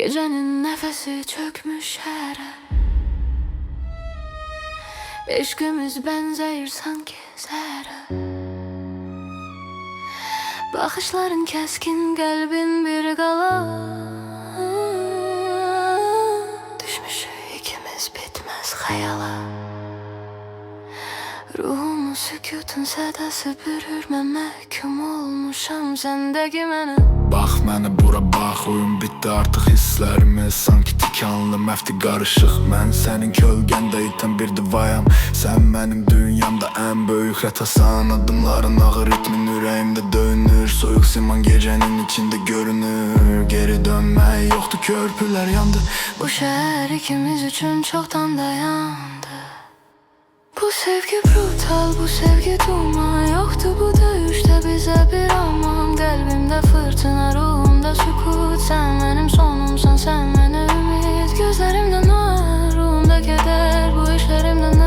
Gecenin nefesi çökmüş yere. Eşkimiz benzeyir sanki zehre. Bakışların keskin, kalbin bir qala. Düşmüşük ikimiz bitmez hayala. Ruhumu sükutun sədası bürür. Mən məhkum olmuşam səndəki mənə. Bax mənə bura bax, oyun bitdi artıq hisslərimiz sanki tikanlı, məfti qarışıq. Mən sənin kölgəndə itən bir divayam. Sən mənim dünyamda ən böyük rətasan. Adımların ağır ritmin ürəyimdə dönür. Soyuq siman gecənin içində görünür. Geri dönmək yoxdur, körpülər yandı. Bu şəhər ikimiz üçün çoxdan dayandı. Bu sevgi brutal, bu sevgi duman. Yoktu bu döyüşte bize bir aman. Kalbimde fırtına, ruhumda sükut. Sen benim sonumsan, sen bana ümit. Gözlerimden var, ruhumda keder. Bu işlerimden